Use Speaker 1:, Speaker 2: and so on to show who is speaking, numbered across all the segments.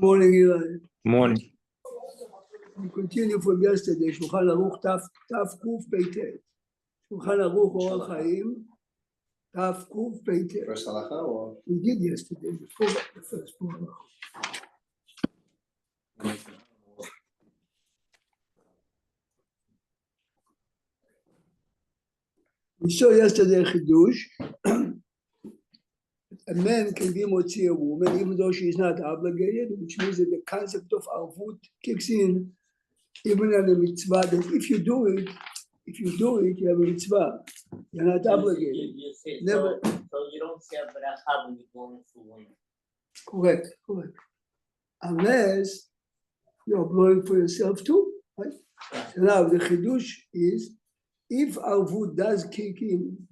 Speaker 1: Morning, Eli.
Speaker 2: Morning.
Speaker 1: We continue from yesterday, Shulchan Aruch Taf Kuf Peitet. Shulchan Aruch Orach Chaim, Taf Kuf Peitet.
Speaker 3: First halacha or?
Speaker 1: We did yesterday, before the first one. We saw yesterday Chidush. A man can be motzi a woman even though she is not obligated, which means that the concept of arvut kicks in even on the mitzvah that if you do it, you have a mitzvah. You're not obligated.
Speaker 4: You say
Speaker 1: Never.
Speaker 4: So you don't say bracha when you're going for women.
Speaker 1: Correct. Unless you're blowing for yourself too, right? So now the chidush is if arvut does kick in,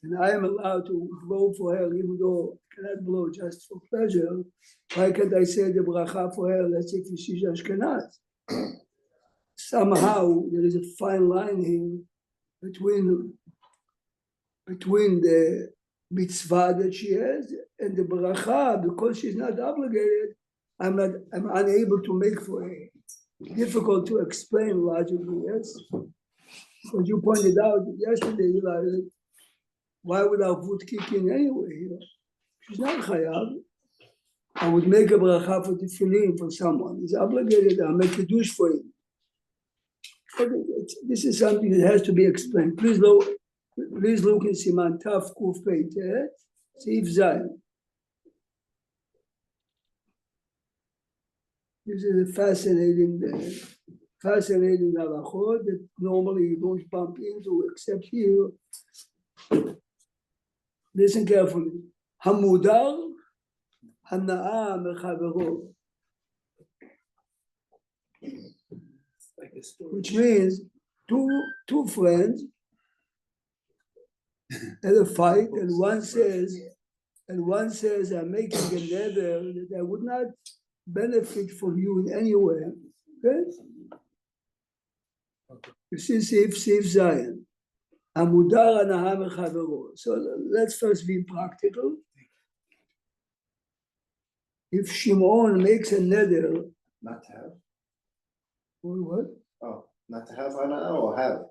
Speaker 1: and I am allowed to blow for her even though I cannot blow just for pleasure, why can't I say the bracha for her, let's say if she's Ashkenaz? Somehow there is a fine line here between the mitzvah that she has and the bracha, because she's not obligated, I'm unable to make for her. Difficult to explain logically, yes? Because you pointed out yesterday, Eli, why would arvut kick in anyway? She's not chayav. I would make a bracha for tefillin for someone. He's obligated. I'll make a douche for him. This is something that has to be explained. Please look in Siman Taf Kuf Peitet, Seif Zayin. This is a fascinating halachot that normally you don't bump into except here. Listen carefully. Hamudar hana'a mechavero. Which means two friends had a fight, and one says, I'm making a neder that I would not benefit from you in any way. Okay? You see, Seif Zayin. Amudar hana'a mechavero. So let's first be practical. If Shimon makes a neder,
Speaker 3: Not to have.
Speaker 1: what?
Speaker 3: Oh, not to have hana or have?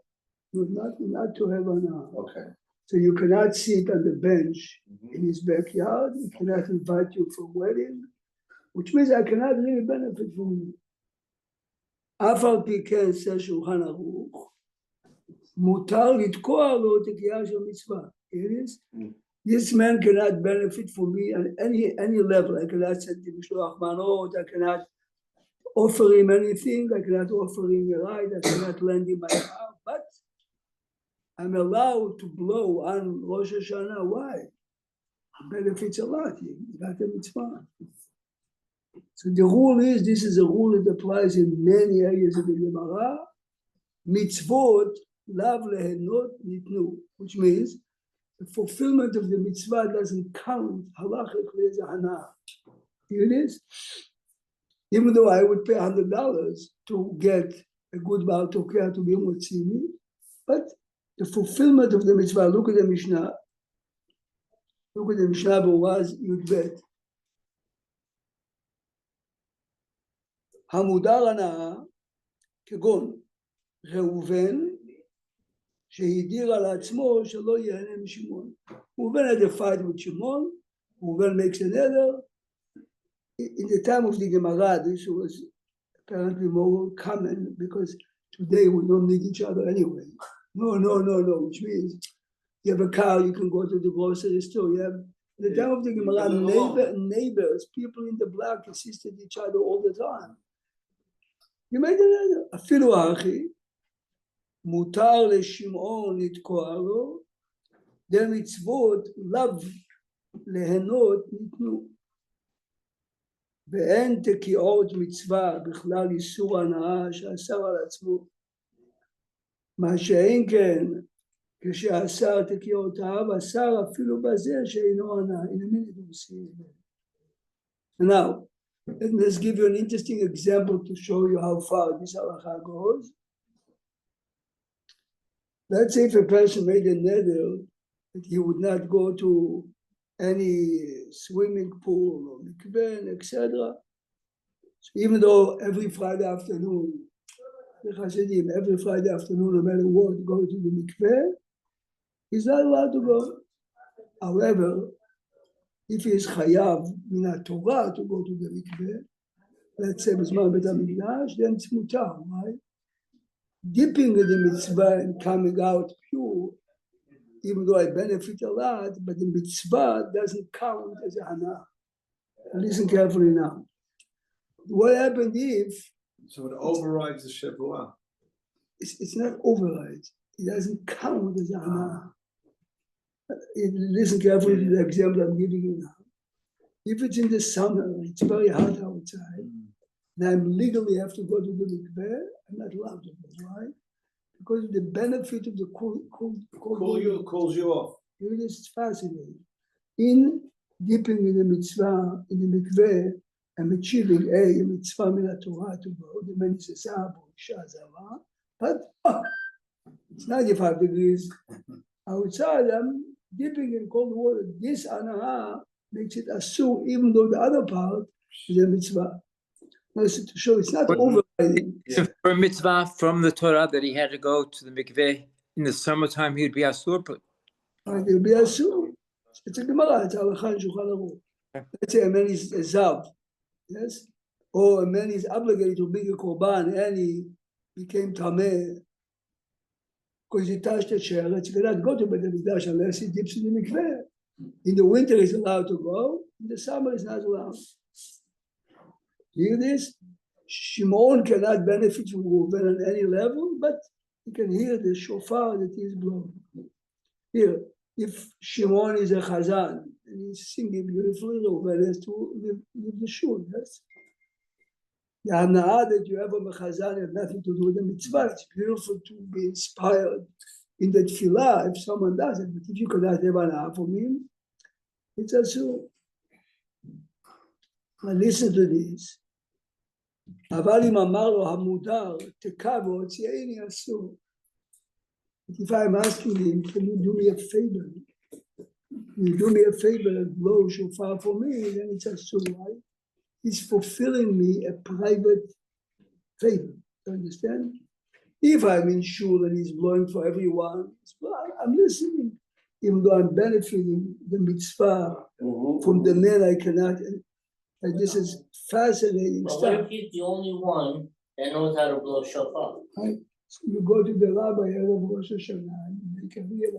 Speaker 1: Not to have hana.
Speaker 3: Okay.
Speaker 1: So you cannot sit on the bench in his backyard. He cannot invite you for a wedding, which means I cannot really benefit from you. Afal Piken says Shulchan Aruch, mutar litkoa lo tekiah shel mitzvah. It is. This man cannot benefit from me on any level. I cannot send him shloach manot. I cannot offer him anything. I cannot offer him a ride. I cannot lend him my car. But I'm allowed to blow on Rosh Hashanah. Why? It benefits a lot. You got the mitzvah. So the rule is, this is a rule that applies in many areas of the Gemara. Mitzvot lav lehenot nitnu, which means the fulfillment of the mitzvah doesn't count halachically as a hana. Here it is. Even though I would pay $100 to get a good Baal Tokea to be motzini, but the fulfillment of the mitzvah, look at the Mishnah. Look at the Mishnah Boaz Yudbet. המודר הנאה, כגון ראובן, שהדיר על עצמו שלא ייהנה משמעון. ראובן had a fight with Shimon. Reuven makes a neder. In the time of the Gemara, this was apparently more common because today we don't need each other anyway. No, which means you have a car, you can go to the grocery store. You have, in the time of the Gemara, neighbors, people in the block assisted each other all the time. You made a neder. אפילו האחי, מותר לשמעון לתקוע לו, דמצוות לאו ליהנות ניתנו. ואין תקיעות מצווה בכלל איסור הנאה שאסר על עצמו. מה שאין כן, כשאסר תקיעותיו, אסר אפילו בזה שאינו הנאה. In a minute we'll see it. Now, let's give you an interesting example to show you how far this halakha goes. Let's say if a person made a neder that he would not go to any swimming pool or mikveh, etc. So even though every Friday afternoon, the Hasidim, every Friday afternoon, no matter what, go to the mikveh, he's not allowed to go. However, if he is chayav min Torah to go to the mikveh, let's say b'zman Bet HaMikdash, then it's mutar, right? Dipping in the mitzvah and coming out pure, even though I benefit a lot, but the mitzvah doesn't count as a hana. Listen carefully now. What happened if
Speaker 2: So it overrides the Shavua.
Speaker 1: it's not override? It doesn't count as a hana. Listen carefully to the example I'm giving you now. If it's in the summer, it's very hot outside, and I legally have to go to the mikveh, I'm not allowed to go. Why? Because of the benefit of the cool
Speaker 2: Calls you off.
Speaker 1: It is fascinating. In dipping in the mitzvah, in the mikveh, I'm achieving a mitzvah min Torah to go, the man is a zab or isha zava, but it's 95 degrees outside. I'm dipping in cold water. This anah makes it asur, even though the other part is a mitzvah. To show it's not
Speaker 5: But-
Speaker 1: overriding.
Speaker 5: So for a mitzvah from the Torah that he had to go to the mikveh in the summertime, he would be asur. But
Speaker 1: Right, it'll be asur. It's a Gemara, it's Halacha in Shulchan Aruch. Let's say a man is a zav, yes? Or a man is obligated to bring a korban and he became tameh because he touched a sheretz. He cannot go to Beit HaMikdash unless he dips in the mikveh. In the winter he's allowed to go, in the summer he's not allowed. Hear this? Shimon cannot benefit from Reuven on any level, but he can hear the shofar that he is blowing. Here, if Shimon is a chazan and he's singing beautifully, Reuven has to live the shul. Yes? The hana'ah that you have on the chazan has nothing to do with the mitzvah. It's beautiful to be inspired in the tefillah if someone does it. But if you cannot have hana'ah from him, it's asur. Now listen to this. אבל אם אמר לו המותר, תקע והוציאני אסור. If I'm asking him, can you do me a favor? Can you do me a favor and blow shofar for me? Then it's asur, right? He's fulfilling me a private favor. You understand? If I'm in shul and he's blowing for everyone, I'm listening. Even though I'm benefiting the mitzvah from the man I cannot. And this is fascinating
Speaker 4: But what
Speaker 1: stuff.
Speaker 4: if he's the only one that knows how to blow shofar?
Speaker 1: Right? So you go to the rabbi of Rosh Hashanah and you can hear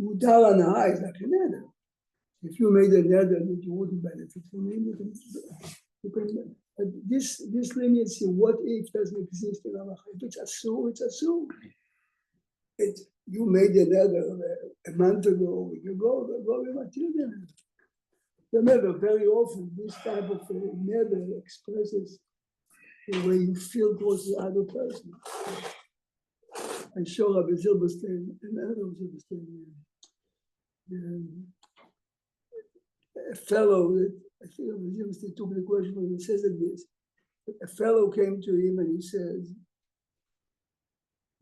Speaker 1: Mutar hana'ah is like a neder. If you made a neder that you wouldn't benefit from him, you can this leniency, what if doesn't exist in Allah? If it's asur, it's asur. You made a neder a month ago, a week ago, until then. Remember, very often this type of neder expresses the way you feel towards the other person. I saw Rabbi Zilberstein, another Zilberstein, a fellow that I think Rabbi Zilberstein took the question when he says like this. A fellow came to him and he says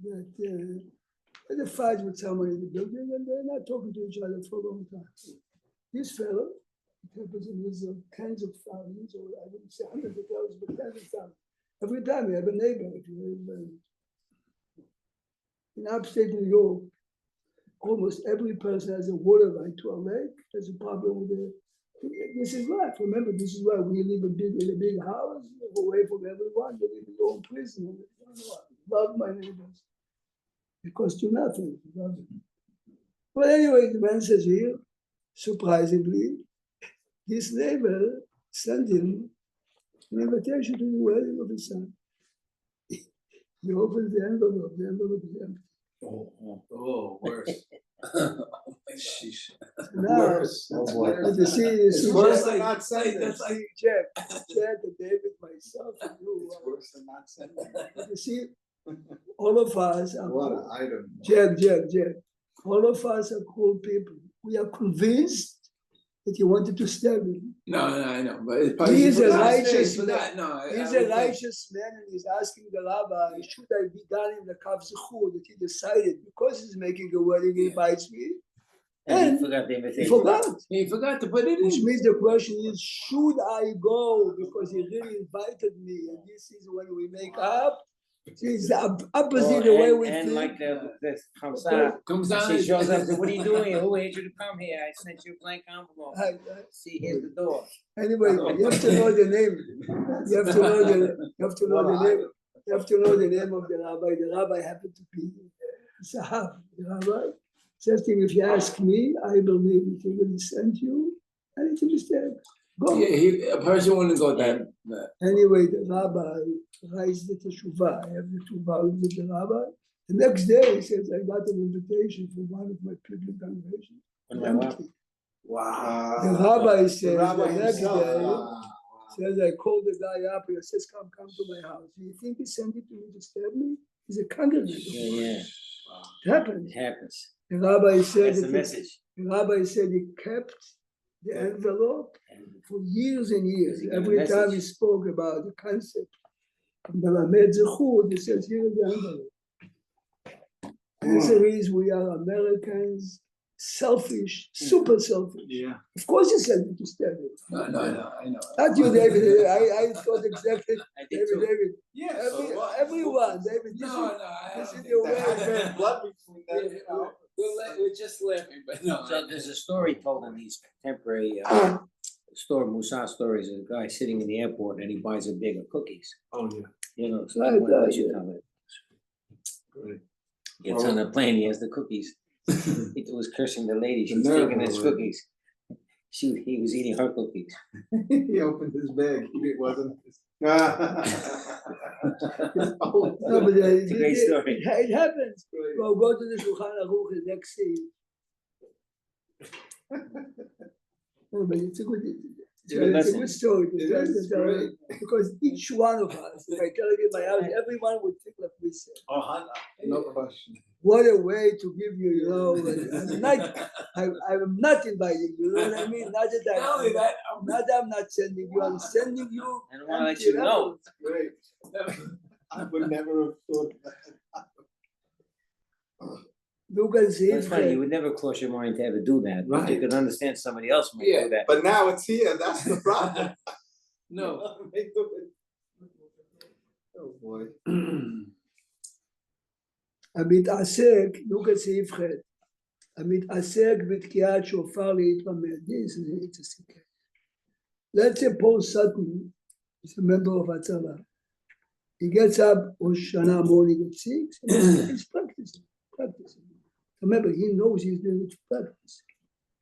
Speaker 1: that had a fight with someone in the building and they're not talking to each other for a long time. This fellow, it happens in his tens of thousands, or I wouldn't say hundreds of thousands, but tens of thousands. Every time you have a neighbor, if you in upstate New York, almost every person has a water line to a lake. There's a problem with it. This is life. Remember, this is why we live in a big house, away from everyone. You live in your own prison. Love my neighbors. It costs you nothing. Love it. But anyway, the man says here, surprisingly, his neighbor sent him an invitation to the wedding of his son. He opens the envelope is empty.
Speaker 2: Oh, worse. Sheesh.
Speaker 1: Now,
Speaker 2: Worse.
Speaker 3: Oh, boy.
Speaker 1: but you see,
Speaker 2: It's worse
Speaker 1: Jack,
Speaker 2: than not sending.
Speaker 1: that's like Jack and David, myself, and you.
Speaker 2: It's worse than not sending.
Speaker 1: But you see, all of us are
Speaker 2: What an item.
Speaker 1: Jack. All of us are cool people. We are convinced that he wanted to stab him.
Speaker 2: No, I know, but
Speaker 1: He is a
Speaker 2: but
Speaker 1: righteous
Speaker 2: but
Speaker 1: man.
Speaker 2: that, no, I
Speaker 1: He's
Speaker 2: would
Speaker 1: a
Speaker 2: think-
Speaker 1: righteous man and he's asking the rabbi, should I be done in the Kav Zechur, that he decided because he's making a wedding, he invites me. And
Speaker 5: he forgot the
Speaker 1: he
Speaker 5: invitation.
Speaker 1: forgot.
Speaker 2: He forgot to put it
Speaker 1: Which
Speaker 2: in.
Speaker 1: means the question is, should I go because he really invited me? And this is when we make up. It's the opposite the way we
Speaker 5: And
Speaker 1: think.
Speaker 5: like the Hamza,
Speaker 2: Comes down.
Speaker 5: she
Speaker 2: and-
Speaker 5: shows up, what are you doing here? Who asked you to come here? I sent you a blank envelope. See, here's the door.
Speaker 1: Anyway, you have to know the name. You have to know the name. You have to know the name of the rabbi. The rabbi happened to be Sahab. The rabbi says to him, if you ask me, I believe if he will send you, and it's a mistake. Go.
Speaker 2: Yeah, a person wouldn't go that.
Speaker 1: Anyway, the rabbi writes the teshuvah. I have the two volumes of the rabbi. The next day, he says, I got an invitation from one of my pilgrim congregations. Empty.
Speaker 3: Wow.
Speaker 1: The rabbi says, the
Speaker 3: rabbi
Speaker 1: next
Speaker 3: himself.
Speaker 1: day,
Speaker 3: Wow.
Speaker 1: says, I called the guy up and I says, come to my house. Do you think he sent it to me to disturb me? He's a congregant.
Speaker 5: Yeah,
Speaker 1: It happened.
Speaker 5: it happens.
Speaker 1: The rabbi said,
Speaker 5: That's the message.
Speaker 1: the rabbi said he kept the envelope for years and years.
Speaker 5: He got a
Speaker 1: Every time he
Speaker 5: message.
Speaker 1: spoke about the concept of Melamed Zechut, he says, here is the envelope. Answer is, we are Americans, selfish, super selfish.
Speaker 3: Yeah.
Speaker 1: Of course he sent it to disturb it.
Speaker 2: No, I know.
Speaker 1: Not you, David. I thought exactly.
Speaker 5: I did too.
Speaker 1: David.
Speaker 3: Yeah.
Speaker 1: Everyone, David. This is your way.
Speaker 3: Blood between them, you know.
Speaker 2: We're just laughing, but no.
Speaker 5: So there's a story told in these contemporary Musa stories. There's a guy sitting in the airport and he buys a bag of cookies.
Speaker 3: Oh, yeah.
Speaker 5: You know, so
Speaker 1: Right,
Speaker 5: what
Speaker 1: right,
Speaker 5: you
Speaker 1: yeah.
Speaker 5: tell it.
Speaker 3: Right.
Speaker 5: Gets on the plane, he has the cookies. He was cursing the lady, she was
Speaker 3: The nerve
Speaker 5: taking his
Speaker 3: of it.
Speaker 5: cookies. He was eating her cookies.
Speaker 3: He opened his bag. It wasn't.
Speaker 1: No, but
Speaker 5: It's a great story.
Speaker 1: it happens. Well, go to the Shulchan Aruch the next day. No, but it's a good.
Speaker 5: It's a good
Speaker 1: It's a
Speaker 5: lesson.
Speaker 1: good story.
Speaker 3: It is great.
Speaker 1: Because each one of us, if I tell you my house, everyone would think like we said.
Speaker 3: No question.
Speaker 1: What a way to give you, you know. I'm not inviting you, you know what I mean? Not that
Speaker 2: Not only that,
Speaker 1: I'm not sending you, I'm sending you.
Speaker 5: And I wanna let
Speaker 1: empty
Speaker 5: you know.
Speaker 1: envelopes.
Speaker 3: Great. I would never have thought of that.
Speaker 1: Look and see.
Speaker 5: It's funny, you would never cross your mind to ever do that, but you
Speaker 3: Right.
Speaker 5: could understand somebody else might
Speaker 2: Yeah,
Speaker 5: do that.
Speaker 3: But now it's here. That's the problem.
Speaker 2: no.
Speaker 3: Oh, boy.
Speaker 1: המתעסק, look at סעיף ח', המתעסק בתקיעת שופר להתרמד. This is it's a secret. Let's say Paul Sutton is a member of Atzara. He gets up Rosh Hashanah morning at 6 and he's practicing. Remember, he knows he's doing it to practice.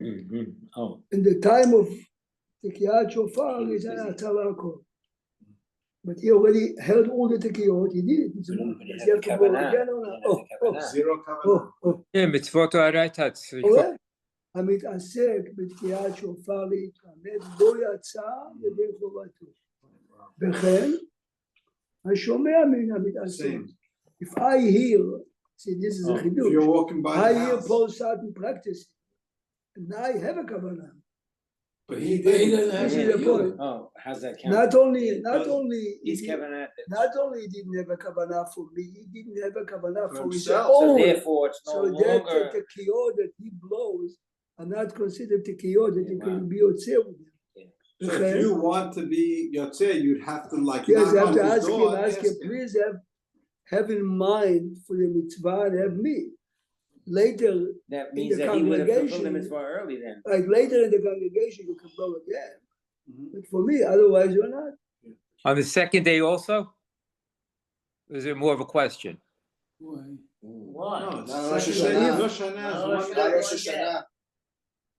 Speaker 5: Mhm. Oh,
Speaker 1: In the time of תקיעת שופר, he's an Atzara call. But he already held all the tekiyot, he did. It's a
Speaker 5: but he
Speaker 1: does
Speaker 5: had
Speaker 1: he have
Speaker 5: the
Speaker 1: to go
Speaker 5: kavanah.
Speaker 1: again or not?
Speaker 5: He had the kavanah.
Speaker 3: Zero covenant.
Speaker 1: Oh.
Speaker 5: כן, מצוות הארייתא צריכות.
Speaker 1: רואה? המתעסק בתקיעת שופר להתרמד לא יצא ידי חובתו. וכן, השומע מן המתעסק.
Speaker 3: Same.
Speaker 1: If I hear, see this is a
Speaker 3: If you're
Speaker 1: חידוש,
Speaker 3: walking by
Speaker 1: I
Speaker 3: the
Speaker 1: hear
Speaker 3: house.
Speaker 1: Paul Sutton practicing, and I have a kavanah.
Speaker 3: But he
Speaker 2: But he
Speaker 3: did.
Speaker 2: doesn't have
Speaker 1: This is
Speaker 2: to
Speaker 1: the
Speaker 2: do
Speaker 1: point.
Speaker 2: it.
Speaker 5: Oh, how's that count?
Speaker 1: Not only
Speaker 5: He's
Speaker 1: he-
Speaker 5: Kevin at it.
Speaker 1: not only he didn't have a kavanah for me, he didn't have a kavanah
Speaker 3: For
Speaker 1: for his
Speaker 3: himself.
Speaker 5: So
Speaker 1: own.
Speaker 5: therefore, it's no
Speaker 1: So that
Speaker 5: longer.
Speaker 1: the tekiyot that he blows are not considered tekiyot that you can be yotzeh with them.
Speaker 3: So if you want to be Yotzeh, you'd have to like
Speaker 1: Yes, you
Speaker 3: knock
Speaker 1: have
Speaker 3: on
Speaker 1: to
Speaker 3: his
Speaker 1: ask
Speaker 3: door
Speaker 1: him,
Speaker 3: and
Speaker 1: please have in mind for the mitzvah and have me. Later,
Speaker 5: That
Speaker 1: in
Speaker 5: means
Speaker 1: the
Speaker 5: that he would have fulfilled the
Speaker 1: congregation-
Speaker 5: mitzvah early then.
Speaker 1: like later in the congregation, you can blow again.
Speaker 3: Mhm.
Speaker 1: But for me, otherwise you're not.
Speaker 5: On the second day also? Or is it more of a question?
Speaker 2: Why?
Speaker 4: Why?
Speaker 3: No, it's
Speaker 2: No,
Speaker 3: Rosh
Speaker 2: Rosh
Speaker 3: Hashanah.
Speaker 2: Hashanah.
Speaker 3: Rosh Hashanah is
Speaker 4: No,
Speaker 3: one
Speaker 4: Rosh
Speaker 3: day.
Speaker 4: Hashanah.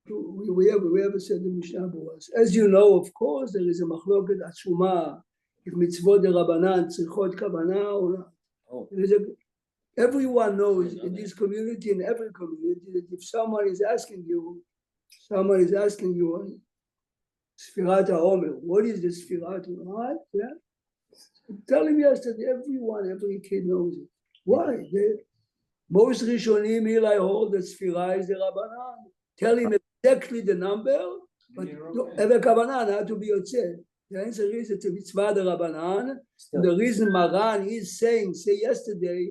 Speaker 1: We have said the Mishnah was. As you know, of course, there is a machloket atzuma if mitzvot de Rabbanan tzrichot kavanah or not.
Speaker 5: Oh,
Speaker 1: There is everyone knows in this community, in every community, that if someone is asking you on Sfirat HaOmer, what is the Sfirat HaOmer? Yeah. Tell him yesterday, every kid knows it. Why? Most Rishonim here I hold that Sfira is the Rabbanan. Tell him exactly the number, but have a kavanah not to be yotzeh. The answer is it's a mitzvah the Rabbanan.
Speaker 5: still.
Speaker 1: The reason Maran is saying, say yesterday,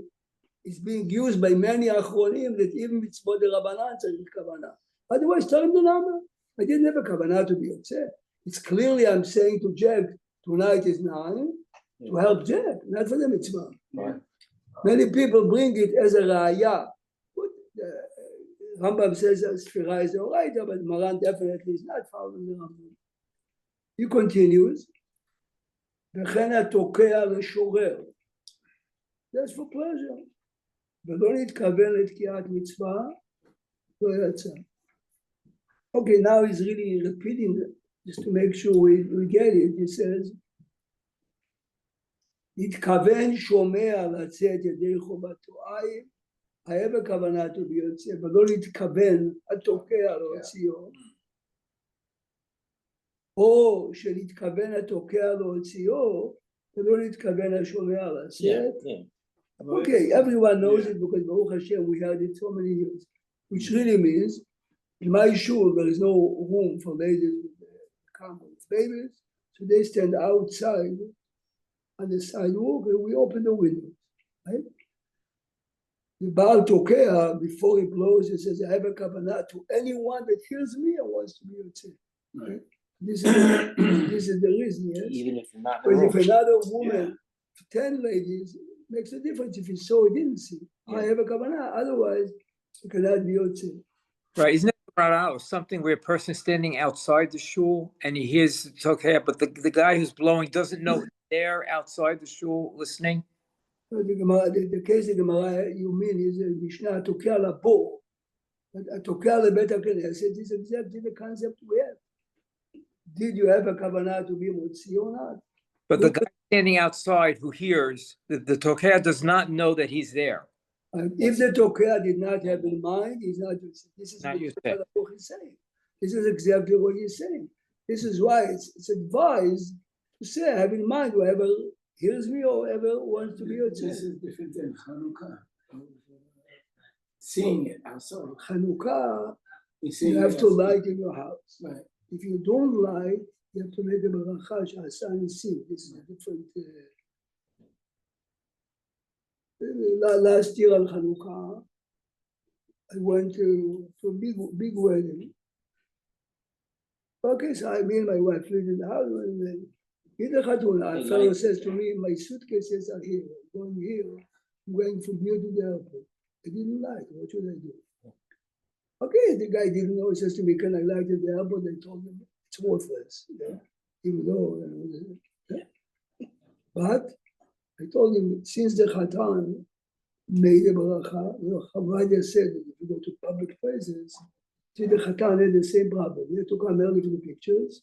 Speaker 1: is being used by many achronim that even mitzvot the Rabbanan tzarich kavanah. Otherwise, tell him the number. I didn't have a kavanah to be upset. It's clearly I'm saying to Jack, tonight is 9, to help Jack, not for the mitzvah.
Speaker 5: Right.
Speaker 1: Many people bring it as a raya. Rambam says Sfira is all right, but Maran definitely is not following the Rambam. He continues, וכן התוקע לשורר. That's for pleasure. ולא נתכוון לתקיעת מצווה, לא יצא. Okay, now he's really repeating it, just to make sure we get it. He says, נתכוון שומע לצאת ידי חובתו עין, היה בכוונה to be יוצא, ולא נתכוון התוקע להוציאו, או שנתכוון התוקע להוציאו, ולא נתכוון השומע לצאת. Okay, everyone knows it because Baruch Hashem, we heard it so many years, which really means, in my shul, there is no room for ladies with come with babies, so they stand outside on the sidewalk and we open the windows, right? The Baal Tokea, before he blows, he says, I have a kavanah to anyone that hears me and wants to be yotzei. Right? This is the reason, yes?
Speaker 5: Even if you're not in the
Speaker 1: But if
Speaker 5: room.
Speaker 1: another woman, 10 ladies, makes a difference if he saw or didn't see. I have a kavanah, otherwise, you cannot be yotzei.
Speaker 6: Right, isn't it or something where a person's standing outside the shul and he hears it's okay, but the guy who's blowing doesn't know they're outside the shul listening?
Speaker 1: The case of Gemara you mean is a Mishnah התוקע לבור, התוקע לבית הכנסת is exactly the concept we have. Did you have a kavanah to be motzi or not?
Speaker 6: But the guy standing outside who hears, the tokea does not know that he's there.
Speaker 1: If the tokea did not have in mind, he's not yotze. This is
Speaker 6: Not
Speaker 1: what
Speaker 6: yotze.
Speaker 1: the Baruch is saying. This is exactly what he's saying. This is why it's advised to say, have in mind whoever hears me or whoever wants to be
Speaker 2: This
Speaker 1: yotze.
Speaker 2: is different than Hanukkah. Seeing it outside.
Speaker 1: Chanukah,
Speaker 2: Seeing
Speaker 1: you
Speaker 2: it
Speaker 1: have to
Speaker 2: outside.
Speaker 1: light in your house.
Speaker 2: Right.
Speaker 1: If you don't light, you have to make a beracha she'asa nisim. This is a different. Last year on Hanukkah, I went to a big wedding. Okay, so me and my wife lived in the house, and then in the chatuna, a fellow says to me, my suitcases are here. I'm going here. I'm going from here to the airport. I didn't like. What should I do? Okay, the guy didn't know. He says to me, can I light at the airport? I told him it's worthless. Yeah. Even though, yeah. But I told him, since the Khatan made a baracha, Chavadia said that if you go to public places, see the Khatan had the same problem. You have to come early for the pictures.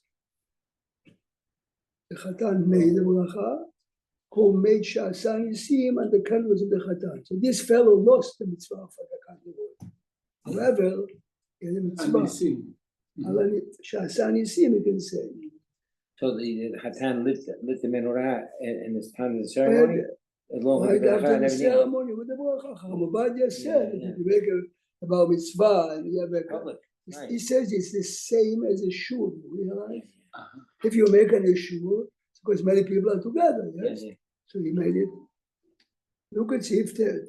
Speaker 1: The Khatan made the baracha, who made She'asa Nisim and the candles of the Khatan. So this fellow lost the mitzvah for the candle. However, in the mitzvah, She'asa Nisim, you can say.
Speaker 5: So the Hatan lit the menorah in this time of the ceremony? Along with
Speaker 1: Right
Speaker 5: the bracha
Speaker 1: after
Speaker 5: and
Speaker 1: the
Speaker 5: everything else?
Speaker 1: ceremony with the bracha, Chamabadia said,
Speaker 5: Yeah.
Speaker 1: if you make about mitzvah and you have a,
Speaker 5: Public, right.
Speaker 1: he says it's the same as a shul, you realize?
Speaker 2: Uh-huh.
Speaker 1: If you make an shul, it's because many people are together, yes?
Speaker 5: Yeah.
Speaker 1: So he made it. Look at Sifted.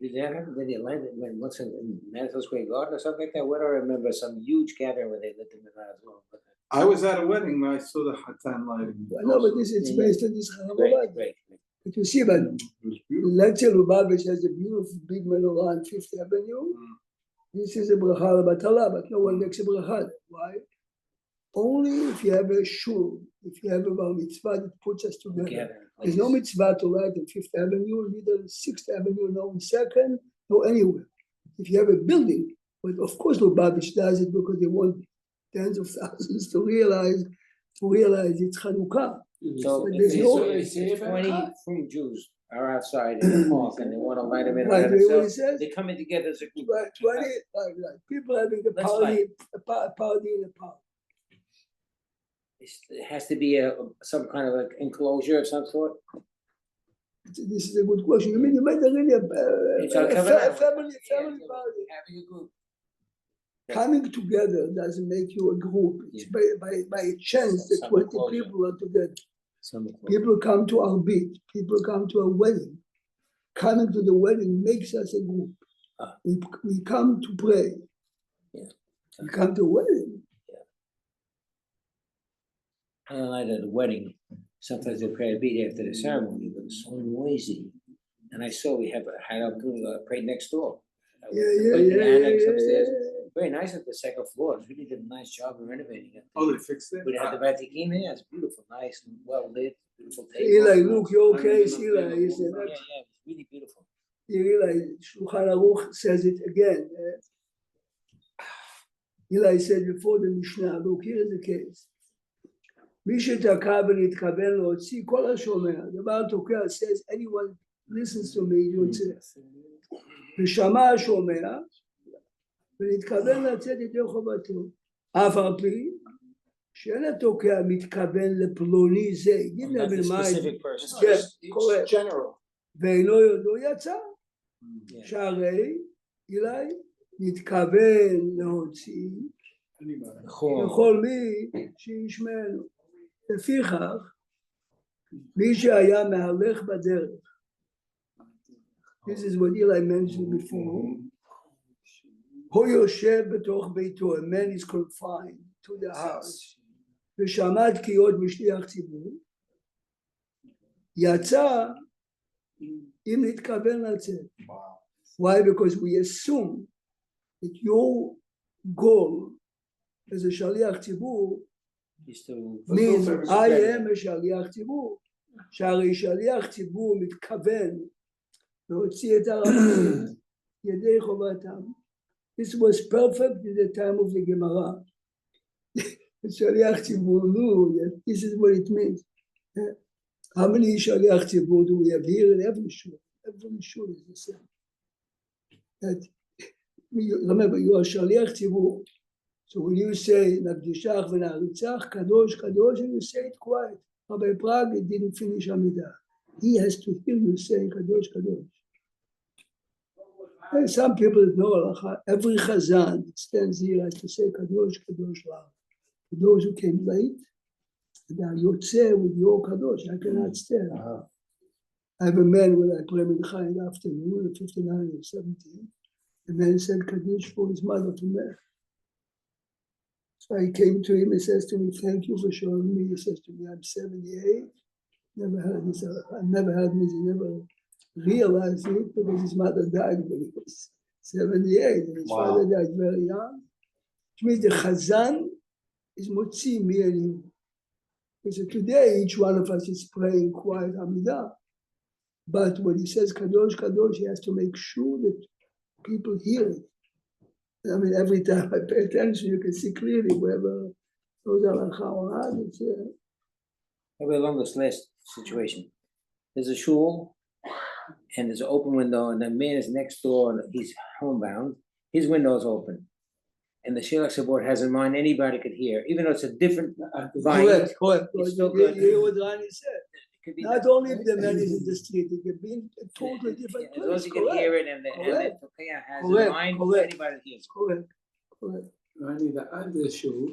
Speaker 5: Did that happen? Did they light it when once in Madison Square Garden or something like that? Where do I remember some huge gathering where they lit the menorah as well?
Speaker 3: I was at a wedding when I saw the Hatan lighting.
Speaker 1: I know, but this it's
Speaker 5: Yeah.
Speaker 1: based on this
Speaker 5: Great,
Speaker 1: Chamabadia.
Speaker 5: great.
Speaker 1: But you see, but
Speaker 3: It was beautiful.
Speaker 1: Lecture Lubavitch has a beautiful big menorah on Fifth Avenue. This is a bracha batala, but no one makes a bracha. Why? Only if you have a shul, if you have a bar mitzvah that puts us together.
Speaker 5: Gathering
Speaker 1: There's no
Speaker 5: place.
Speaker 1: mitzvah to light on Fifth Avenue, neither Sixth Avenue, no in Second, no anywhere. If you have a building, but of course Lubavitch does it because they want tens of thousands to realize it's Chanukah.
Speaker 5: So
Speaker 1: But
Speaker 5: if
Speaker 1: there's no-
Speaker 5: if 20 from Jews are outside in the park and they want to light them in
Speaker 1: Right,
Speaker 5: by
Speaker 1: you know what he
Speaker 5: themselves,
Speaker 1: says?
Speaker 5: they come in together as a group.
Speaker 1: Right, 20, like people having a
Speaker 5: Let's
Speaker 1: party, a party in a park.
Speaker 5: It has to be some kind of like enclosure of some sort.
Speaker 1: This is a good question. You mean you made a really
Speaker 5: It's our
Speaker 1: a
Speaker 5: covenant.
Speaker 1: family
Speaker 5: Yeah,
Speaker 1: party?
Speaker 5: having a group.
Speaker 1: Coming together doesn't make you a group. It's by a chance that
Speaker 5: Some
Speaker 1: 20
Speaker 5: enclosure.
Speaker 1: people are together.
Speaker 5: Some
Speaker 1: People come to our beat. People come to a wedding. Coming to the wedding makes us a group.
Speaker 5: Ah.
Speaker 1: We come to pray.
Speaker 5: Yeah.
Speaker 1: You come to a wedding.
Speaker 5: On the night of the wedding, sometimes they pray a beat after the ceremony, but it's so noisy. And I saw we had up to pray next door.
Speaker 1: Yeah,
Speaker 5: The annex upstairs.
Speaker 1: yeah.
Speaker 5: Very nice at the second floor. It's really did a nice job of renovating it.
Speaker 3: Oh, they fixed it?
Speaker 5: We had the Vatican there. It's beautiful, nice and well lit, beautiful table.
Speaker 1: Eli, look, you okay? Eli, he said,
Speaker 5: Yeah, yeah, it's really beautiful.
Speaker 1: Eli, Shulchan Aruch says it again. Eli said before the Mishnah, look, here is the case. מי שתקע ונתכוון להוציא כל השומע, דבר תוקע says anyone listens to me יוצא. ושמע השומע ונתכוון לצאת ידי חובתו. אף על פי שאין התוקע מתכוון לפלוני זה. Give me
Speaker 5: Not
Speaker 1: a
Speaker 5: the
Speaker 1: mind.
Speaker 5: specific person.
Speaker 1: Yeah, correct.
Speaker 2: General.
Speaker 1: ואינו יודו יצא.
Speaker 5: Yeah.
Speaker 1: שהרי אולי נתכוון להוציא
Speaker 5: Chol.
Speaker 1: לכל מי שישמענו. לפיכך, מי שהיה מהלך בדרך, this is what Eli mentioned before, הוא יושב בתוך ביתו, a man is confined to the house, ושמע תקיעות משליח ציבור, יצא אם נתכוון לצאת. Why? Because we assume that your goal as a שליח ציבור
Speaker 5: Used to.
Speaker 1: means I am a שליח ציבור, שהרי שליח ציבור מתכוון להוציא את הרבים ידי חובתם. This was perfect in the time of the Gemara. שליח ציבור, no, this is what it means. How many שליח ציבור do we have here in every shul? Every shul is the same. That, remember, you are שליח ציבור. So when you say נקדישך ונעריצך, קדוש, קדוש, and you say it quiet. Rabbi Prague didn't finish Amidah. He has to hear you say kadosh, kadosh. And some people know halacha. Every chazan that stands here has to say kadosh, kadosh loud. For those who came late, they are yotzeh with your kadosh. I cannot stand. I have a man when I pray mincha in the afternoon at 59 or 17. The man said kaddish for his mother to marry. So I came to him, he says to me, thank you for showing me. He says to me, I'm 78. Never heard this. I never heard this. He never realized it because his mother died when he was 78 and his father died very young. Which means the chazan is motzi me and him. Because today each one of us is praying quiet Amidah. But when he says kadosh, kadosh, he has to make sure that people hear it. I mean, every time I pay attention, you can see clearly whether those are halacha. It's
Speaker 5: Maybe along this last situation. There's a shul and there's an open window and the man is next door and he's homebound. His window is open. And the Shilach board has in mind anybody could hear, even though it's a different vibe.
Speaker 1: correct.
Speaker 5: It's still
Speaker 1: You
Speaker 5: good.
Speaker 1: hear what Rani said.
Speaker 5: It could be
Speaker 1: Not only if the man is in the street, it could be in a totally different
Speaker 5: as long as
Speaker 1: place.
Speaker 5: you can hear it and the
Speaker 1: Correct.
Speaker 5: Tokaya has
Speaker 1: Correct.
Speaker 5: in mind
Speaker 1: Correct.
Speaker 5: anybody hears.
Speaker 1: Correct. Correct.
Speaker 2: Only the other shul,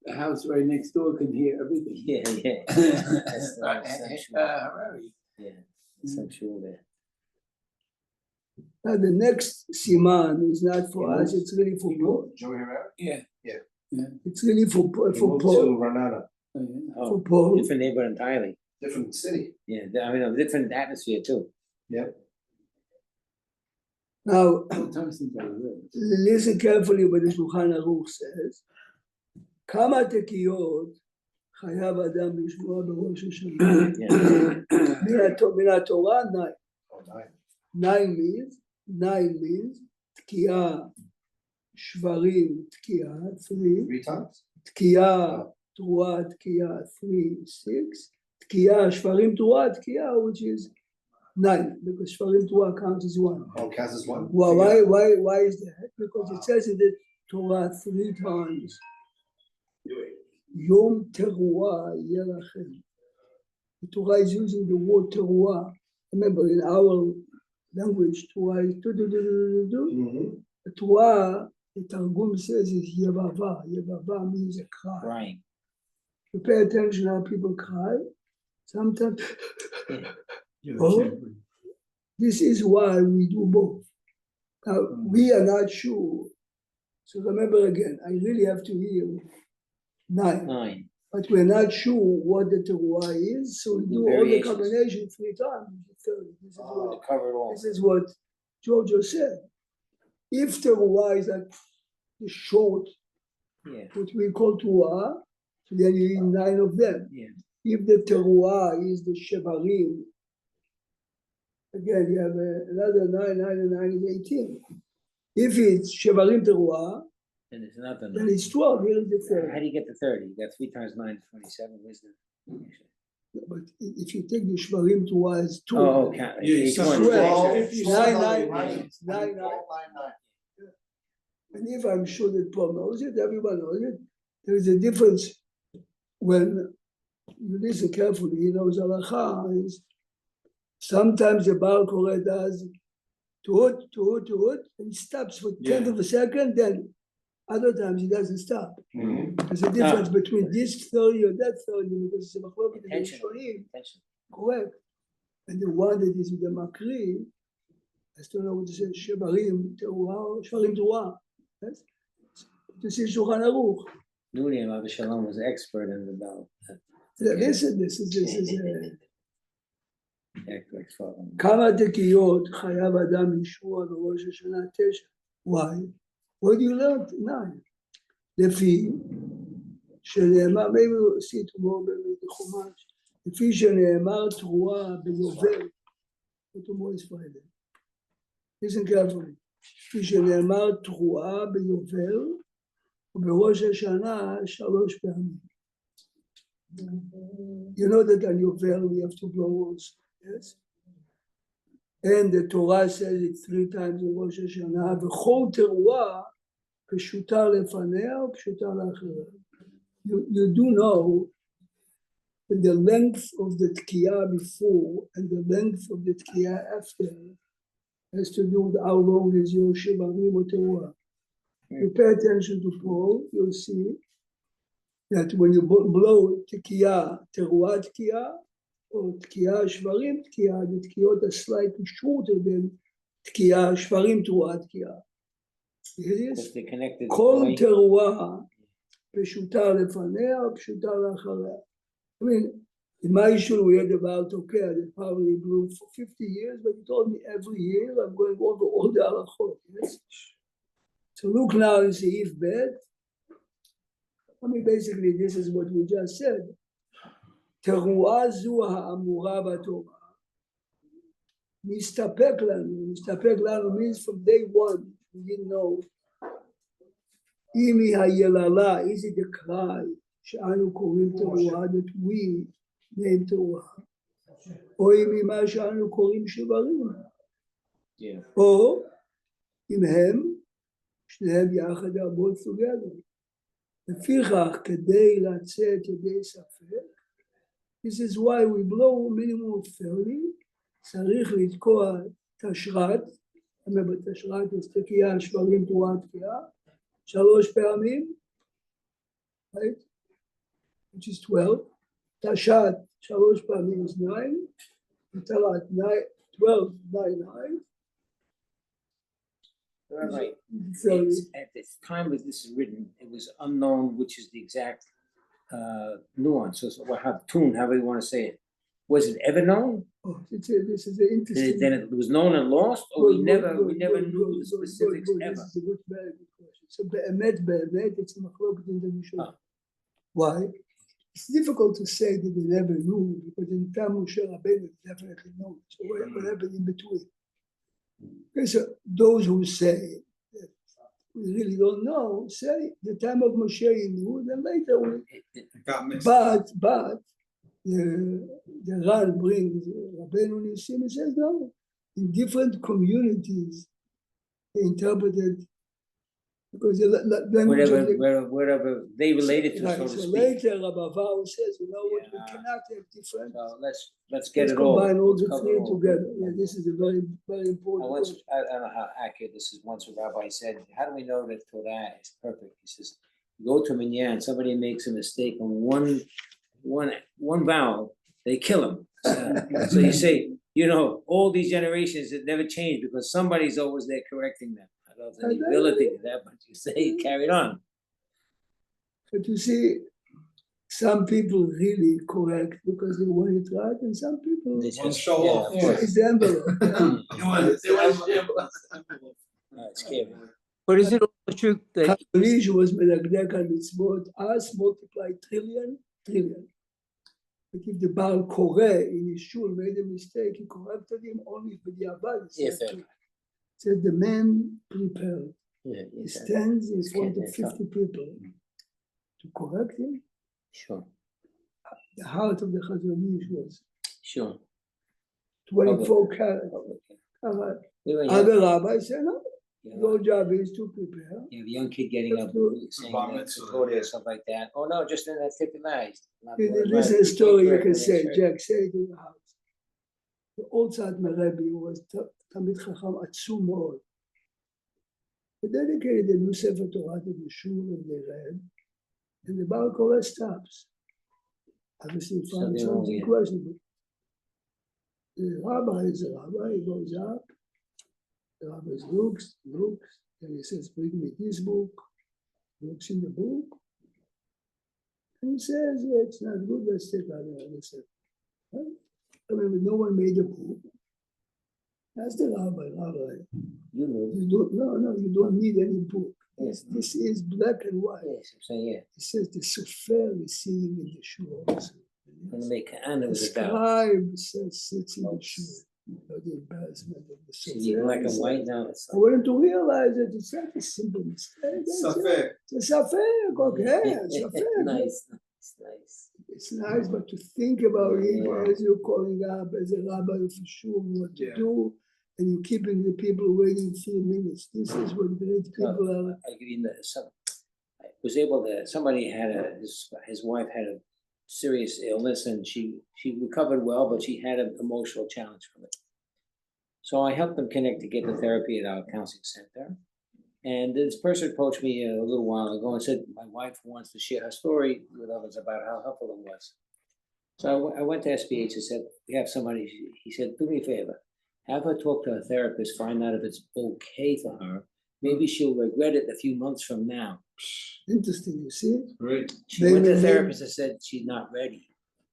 Speaker 2: the house right next door can hear everything.
Speaker 5: Yeah, yeah. That's some shul.
Speaker 2: Harari.
Speaker 5: Yeah, some shul there.
Speaker 1: Now the next siman is not for us, it's really for Paul.
Speaker 3: Joey Herrera?
Speaker 2: Yeah.
Speaker 1: It's really for
Speaker 3: He
Speaker 1: Paul.
Speaker 3: moved to Ranana,
Speaker 5: Oh,
Speaker 1: For Paul.
Speaker 5: different neighborhood entirely.
Speaker 3: different city.
Speaker 5: Yeah, I mean, a different atmosphere too.
Speaker 3: Yep.
Speaker 1: Now,
Speaker 2: Time since I was
Speaker 1: listen carefully what the Shulchan Aruch says. כמה תקיעות חייב אדם לשמוע בראש השנה?
Speaker 5: Yeah.
Speaker 1: מן התורה, 9.
Speaker 3: Oh, nice.
Speaker 1: 9 means תקיעה, שברים, תקיעה, 3.
Speaker 3: 3 times?
Speaker 1: תקיעה, תרועה, תקיעה, 3, 6. תקיעה, שברים, תרועה, תקיעה, which is 9, because שברים, תרועה counts as 1.
Speaker 3: Oh, counts as 1?
Speaker 1: Well, why is that? Because it says in the Torah 3 times, Yom Teruah yeh lachem. The Torah is using the word Teruah. Remember, in our language, Torah is do.
Speaker 3: Mm-hmm.
Speaker 1: The Torah, the Targum says is Yevava. Yevava means a cry.
Speaker 5: Crying.
Speaker 1: You pay attention how people cry. Sometimes, oh, this is why we do both. Now, we are not sure So remember again, I really have to hear 9,
Speaker 5: 9.
Speaker 1: but we're not sure what the teruah is, so we
Speaker 5: The
Speaker 1: do all the
Speaker 5: variations.
Speaker 1: combination 3 times. 30.
Speaker 5: To cover it all.
Speaker 1: This is what Giorgio said. If teruah is like the short,
Speaker 5: Yeah,
Speaker 1: what we call teruah, so then you need 9 of them.
Speaker 5: yeah.
Speaker 1: If the teruah is the shevarim, again, you have another 9, 9, and 9 is 18. If it's shevarim teruah,
Speaker 5: And it's another
Speaker 1: then
Speaker 5: 9.
Speaker 1: it's 12, here is the
Speaker 5: How
Speaker 1: 30.
Speaker 5: do you get to 30? You got 3 times 9 is 27. Where's the?
Speaker 1: But if you take the shvarim teruah as 2,
Speaker 5: Oh, count.
Speaker 3: Yeah,
Speaker 5: Each
Speaker 3: so
Speaker 5: one.
Speaker 1: 12.
Speaker 3: If you
Speaker 1: 9,
Speaker 3: said
Speaker 1: 9, 9, 9. And if I'm sure that Paul knows it, everyone knows it, there is a difference when you listen carefully, he knows halacha is sometimes the Baal Koreh does tuhut, and he stops for 10th of a second, then other times he doesn't stop. There's a difference between this 30 or that 30, because it's a machloket in the
Speaker 5: Intentional.
Speaker 1: Rishonim,
Speaker 5: Attention.
Speaker 1: correct. And the one that is with the Makri, I still know what to say, Shevarim Teruah, Shvarim Teruah. Yes? To see Shulchan Aruch.
Speaker 5: Nuni Rabbi Shalom was an expert in the bell.
Speaker 1: Listen, this is
Speaker 5: Excellent.
Speaker 1: כמה תקיות חייב אדם לשמוע בראש השנה 9. Why? What do you learn? 9. לפי שנאמר, maybe we'll see it tomorrow בחומש, לפי שנאמר תרועה ביובל, tomorrow is Friday. Listen carefully. לפי שנאמר תרועה ביובל, ובראש השנה 3 פעמים. You know that on Yovel we have to blow also, yes? And the Torah says it 3 times in Rosh Hashanah, וכל תרועה פשוטה לפניה ופשוטה לאחריה. You do know that the length of the Tkiyah before and the length of the Tkiyah after has to do with how long is your Shevarim or Teruah. You pay attention to Paul, you'll see that when you blow Tkiyah, Teruah Tkiyah, or Tkiyah Shvarim Tkiyah, the Tkiyot are slightly shorter than Tkiyah Shvarim Teruah Tkiyah. It is
Speaker 5: Because they connected.
Speaker 1: כל תרועה פשוטה לפניה או פשוטה לאחריה. I mean, in my shul we had about, okay, I probably blew for 50 years, but he told me every year I'm going over all the halachot, yes? So look now and see if bet. I mean, basically, this is what we just said. תרועה זו האמורה בתורה. נסתפק לנו means from day one, we didn't know. אם היא היללה, is it the cry, שאנו קוראים תרועה, that we name תרועה. או אם היא מה שאנו קוראים שברים. או אם הם, שניהם יחד לעבוד together. לפיכך, כדי לצאת ידי ספק, this is why we blow minimum of 30, צריך לתקוע תשרת, בתשרת יש תקיעה, שברים, תרועה, תקיעה, 3 פעמים, right? Which is 12, תשת, 3 פעמים is 9, ותרת, 12, 9.
Speaker 5: Right.
Speaker 1: So,
Speaker 5: At this time that this is written, it was unknown which is the exact nuance, or how tune, however you want to say it. Was it ever known?
Speaker 1: this is an interesting.
Speaker 5: Then it was known and lost, or we never knew the
Speaker 1: Good,
Speaker 5: specifics
Speaker 1: good.
Speaker 5: ever.
Speaker 1: This is a good, very good question. So באמת, it's a machloket in the Mishnah. Why? It's difficult to say that they never knew, because in the time Moshe Rabbeinu definitely knew. So what happened in between? Okay, so those who say that we really don't know, say the time of Moshe he knew, then later
Speaker 3: Got mixed.
Speaker 1: but the Ran brings Rabbeinu Nissim and says no. In different communities, they interpreted because the language of the,
Speaker 5: Wherever they related to,
Speaker 1: right,
Speaker 5: so to
Speaker 1: so
Speaker 5: speak.
Speaker 1: later Rabbi Vau says, you know what, we
Speaker 5: Yeah.
Speaker 1: cannot have different.
Speaker 5: So let's get
Speaker 1: Let's
Speaker 5: it all.
Speaker 1: combine all
Speaker 5: Let's
Speaker 1: the
Speaker 5: cover
Speaker 1: 3
Speaker 5: it all.
Speaker 1: together. Yeah, this is a very, very
Speaker 5: Now,
Speaker 1: important
Speaker 5: once,
Speaker 1: question.
Speaker 5: I don't know how accurate this is. Once a rabbi said, how do we know that Torah is perfect? He says, you go to a minyan, somebody makes a mistake on one vowel, they kill him. So you say, all these generations, it never changed because somebody's always there correcting them. of
Speaker 1: And
Speaker 5: the
Speaker 1: then-
Speaker 5: ability to that, but you say it carried on.
Speaker 1: But you see, some people really correct because they want it right, and some people
Speaker 5: They
Speaker 3: Wanna
Speaker 5: just-
Speaker 3: show
Speaker 5: yeah,
Speaker 3: off.
Speaker 5: of course.
Speaker 1: it's the envelope.
Speaker 5: It's scary.
Speaker 6: But is it also true that
Speaker 1: Khazon-Ish was medagdek on mitzvot, us multiply trillion. But if the Baal Koreh in his shul made a mistake, he corrected him only for the Abad.
Speaker 5: If ever.
Speaker 1: Said the man prepared.
Speaker 5: Yeah,
Speaker 1: He
Speaker 5: yes,
Speaker 1: stands in
Speaker 5: It's
Speaker 1: front
Speaker 5: getting
Speaker 1: of 50 people to correct him.
Speaker 5: sure,
Speaker 1: The heart of the Khazon-Ish was
Speaker 5: sure.
Speaker 1: 24 karat.
Speaker 5: We were young,
Speaker 1: Other rabbis said, no,
Speaker 5: you
Speaker 1: your job is to prepare.
Speaker 5: have a young kid getting up, saying
Speaker 3: Bar
Speaker 5: that,
Speaker 3: mitzvah,
Speaker 5: Dakota
Speaker 3: yeah.
Speaker 5: or something like that. Oh, no, just in that tipinized.
Speaker 1: This is a story you can say, Jack, say it in the house. The old Satmar Rebbe was Talmid Chacham Atzum Meod. He dedicated a new Sefer Torah to the shul and they read, and the Baal Koreh stops. Obviously, he
Speaker 5: So
Speaker 1: found
Speaker 5: they
Speaker 1: something
Speaker 5: only-
Speaker 1: questionable. The rabbi is a rabbi, he goes up, the rabbi looks, and he says, bring me this book, looks in the book, and he says, yeah, it's not good, let's take another step. I mean, no one made a book. That's the rabbi.
Speaker 5: You knew,
Speaker 1: You don't, you don't need any book.
Speaker 5: Yes.
Speaker 1: This is black and white.
Speaker 5: yes, I'm saying, yeah,
Speaker 1: It says the sofer is sitting in the shul also.
Speaker 5: gonna make, and it
Speaker 1: The
Speaker 5: was a doubt.
Speaker 1: scribe sits in the shul. The embarrassment of the
Speaker 5: Should be black and
Speaker 1: sofer.
Speaker 5: white now, it's
Speaker 1: I want him to realize that it's not a simple mistake. It's
Speaker 3: Safek.
Speaker 1: a safek, okay, safek.
Speaker 5: Nice, nice.
Speaker 1: It's nice, but to think about it
Speaker 5: Yeah.
Speaker 1: as you're calling up as a rabbi for sure what to
Speaker 3: Yeah.
Speaker 1: do, and you're keeping the people waiting 3 minutes. This is what great people are.
Speaker 5: I give you some, I was able to, somebody had his wife had a serious illness and she recovered well, but she had an emotional challenge from it. So I helped them connect to get the therapy at our counseling center. And this person approached me a little while ago and said, my wife wants to share her story with others about how helpful it was. So I went to SBH and said, we have somebody, he said, do me a favor, have her talk to her therapist, find out if it's okay for her. Maybe she'll regret it a few months from now.
Speaker 1: Interesting, you see?
Speaker 3: Great.
Speaker 5: She went to the
Speaker 1: Maybe-
Speaker 5: therapist and said she's not ready.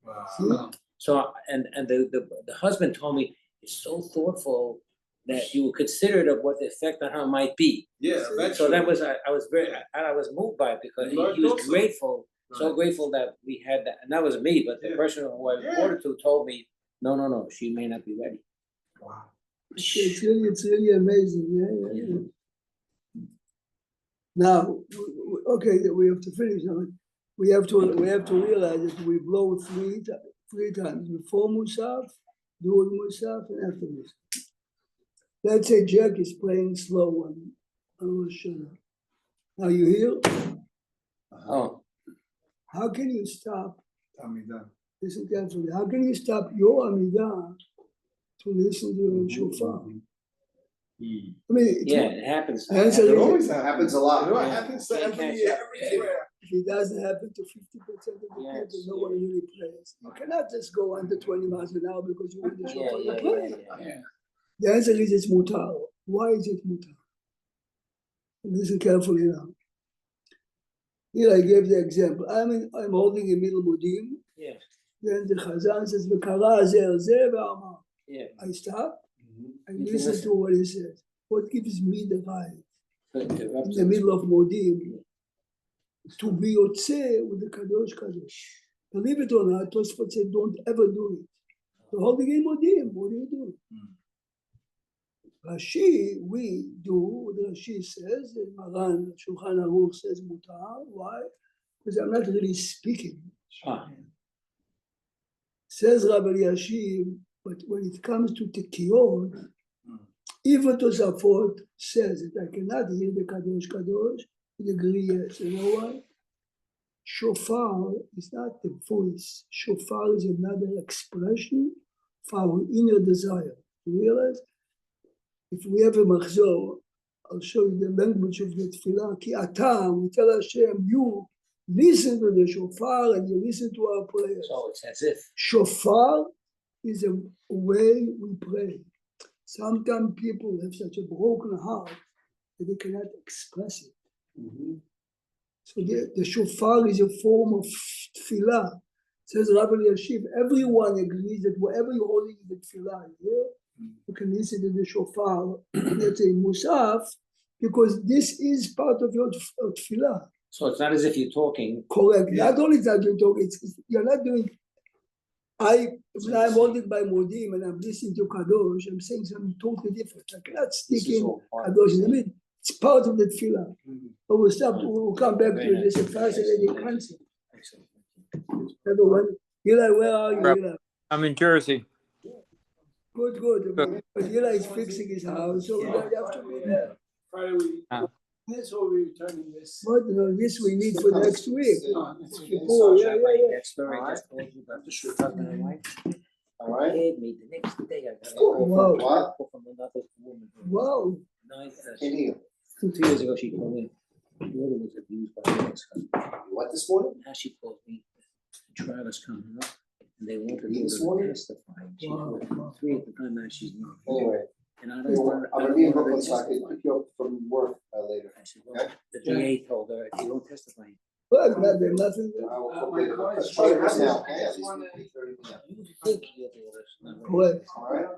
Speaker 3: Wow.
Speaker 5: So, and the husband told me, it's so thoughtful that you will consider it of what the effect on her might be.
Speaker 3: Yeah, eventually.
Speaker 5: So that was, I was very, I was moved by it because
Speaker 3: You learned
Speaker 5: he was
Speaker 3: also.
Speaker 5: grateful, so
Speaker 3: Right.
Speaker 5: grateful that we had that, and that was me, but the
Speaker 3: Yeah.
Speaker 5: person who I reported to told me, no, she may not be ready.
Speaker 3: Wow.
Speaker 1: It's really amazing, yeah. Now, okay, we have to finish now. We have to realize that we blow three times, before Musaf, during Musaf, and after Musaf. Let's say Jack is playing slow on Rosh Hashanah. Now you hear,
Speaker 5: Oh,
Speaker 1: how can you stop,
Speaker 3: Amidah.
Speaker 1: listen carefully, how can you stop your Amidah to listen to the shofar? I mean, it's
Speaker 5: yeah,
Speaker 1: not-
Speaker 5: it happens.
Speaker 1: Answer
Speaker 5: It
Speaker 1: is-
Speaker 3: It always
Speaker 7: Happens a lot.
Speaker 3: You know, it
Speaker 5: Yeah.
Speaker 3: happens to
Speaker 5: Can't
Speaker 3: every,
Speaker 5: catch up.
Speaker 3: everywhere.
Speaker 1: if it doesn't happen to 50% of the
Speaker 5: Yes.
Speaker 1: people, no one really plays. You cannot just go under 20 miles an hour because you want the
Speaker 5: Yeah,
Speaker 1: shofar
Speaker 5: yeah,
Speaker 1: to play.
Speaker 5: yeah.
Speaker 1: The answer is it's mutar. Why is it mutar? Listen carefully now. Here I gave the example. I'm holding a middle mudim.
Speaker 5: Yeah,
Speaker 1: Then the Chazan says, "V'kara zeh zeh ve'amar."
Speaker 5: yeah.
Speaker 1: I stop and
Speaker 5: You can
Speaker 1: listen
Speaker 5: listen.
Speaker 1: to what he says. What gives me the right
Speaker 5: So it
Speaker 1: in
Speaker 5: interrupts
Speaker 1: the
Speaker 5: us.
Speaker 1: middle of mudim to be yotze with the kadosh kadosh? Believe it or not, Tosfot said, "Don't ever do it." You're holding a mudim. What do you do? Rashi, we do what Rashi says, and Maran Shulchan Aruch says mutar. Why? Because I'm not really speaking.
Speaker 5: Ah,
Speaker 1: Says Rabbi Yashim, but when it comes to Tekiyot, even Tosafot says that I cannot hear the Kadosh Kadosh, we agree, yes. You know why? Shofar is not the voice. Shofar is another expression for our inner desire. You realize? If we have a machzor, I'll show you the language of the tefillah. Ki atam, we tell Hashem, you listen to the shofar and you listen to our prayers.
Speaker 5: so it's as if,
Speaker 1: Shofar is a way we pray. Sometimes people have such a broken heart that they cannot express it.
Speaker 3: Mhm.
Speaker 1: So the shofar is a form of tefillah. Says Rabbi Yashiv, everyone agrees that wherever you're holding the tefillah, yeah, you can listen to the shofar, let's say musaf, because this is part of your tefillah.
Speaker 5: So it's not as if you're talking,
Speaker 1: Correct.
Speaker 3: Yeah.
Speaker 1: Not only that you're talking, you're not doing. When I'm holding by Modim and I'm listening to Kadosh, I'm saying something totally different. I cannot
Speaker 5: this
Speaker 1: stick
Speaker 5: is
Speaker 1: in
Speaker 5: all part of
Speaker 1: Kadosh in
Speaker 5: the
Speaker 1: the middle. It's part of the tefillah. But we'll stop. We'll come back
Speaker 5: Very
Speaker 1: to this
Speaker 5: nice.
Speaker 1: fascinating concept.
Speaker 5: Excellent.
Speaker 1: Everyone, Eli, where are you,
Speaker 6: Rob.
Speaker 1: Eli?
Speaker 6: I'm in Jersey.
Speaker 1: Good. But Eli is fixing his house, so you have to be there.
Speaker 2: Friday we,
Speaker 6: Ah.
Speaker 2: this will be returning this.
Speaker 1: But this we need for next week.
Speaker 2: No, next week.
Speaker 1: Before, yeah.
Speaker 5: That story I just told you about the shul husband and wife.
Speaker 3: All right.
Speaker 5: Scared me. The next day I got a
Speaker 1: Wow.
Speaker 5: call from another woman.
Speaker 1: Wow.
Speaker 5: 2 years ago, she told me her daughter was abused by her ex-husband.
Speaker 3: What this morning?
Speaker 5: Now she called me, the trial is coming up, and they want
Speaker 3: You this
Speaker 5: her
Speaker 3: morning?
Speaker 5: to testify. She's
Speaker 1: Wow.
Speaker 5: 3 at the time, now she's not.
Speaker 3: Anyway,
Speaker 5: And I
Speaker 3: I'm
Speaker 5: don't want.
Speaker 3: gonna be in Brooklyn, so I can pick you up from work later.
Speaker 5: I said, well, the DA told her, if you don't testify,
Speaker 1: Well, there's nothing.
Speaker 3: I will
Speaker 2: My
Speaker 3: hopefully
Speaker 2: car is
Speaker 3: try
Speaker 2: shut.
Speaker 3: this now.
Speaker 2: I
Speaker 3: Yeah,
Speaker 2: just
Speaker 3: these
Speaker 2: wanna-
Speaker 3: will be 30 minutes.
Speaker 5: you think your daughter's not.
Speaker 1: Correct.
Speaker 3: All right,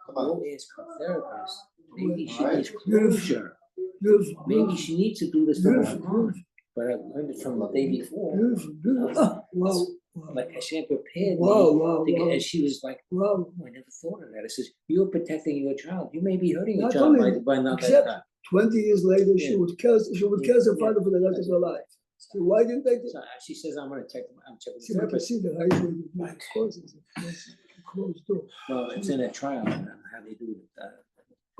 Speaker 3: come on.
Speaker 5: Go ask her therapist, maybe she
Speaker 3: Alright.
Speaker 5: needs closure,
Speaker 1: Beautiful.
Speaker 5: maybe she needs to do this for her
Speaker 1: Beautiful.
Speaker 5: mom. But I learned it from the day before,
Speaker 1: Beautiful. Ah, wow.
Speaker 5: like I said, prepared
Speaker 1: Wow,
Speaker 5: me,
Speaker 1: wow,
Speaker 5: to get-
Speaker 1: wow.
Speaker 5: and she was like,
Speaker 1: Wow.
Speaker 5: oh, I never thought of that. I says, you're protecting your child, you may be hurting your
Speaker 1: Not
Speaker 5: child
Speaker 1: only-
Speaker 5: by not letting
Speaker 1: except-
Speaker 5: her.
Speaker 1: 20 years later, she
Speaker 5: Yeah.
Speaker 1: would curse her father for the rest of her life. So why didn't they?
Speaker 5: So she says, I'm gonna check, I'm checking
Speaker 1: See,
Speaker 5: the
Speaker 1: but you
Speaker 5: therapist.
Speaker 1: see the right way to do it. Of course, it's a closed door.
Speaker 5: Well, it's in a trial, how they do it,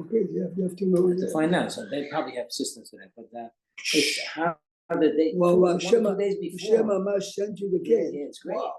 Speaker 1: Okay, you have to know.
Speaker 5: to find out, so they probably have systems for that, but it's how did they,
Speaker 1: Well,
Speaker 5: 1 or 2
Speaker 1: Shema
Speaker 5: days before.
Speaker 1: Mash sent you the
Speaker 5: Yeah,
Speaker 1: case.
Speaker 5: yeah, it's great.
Speaker 1: Wow.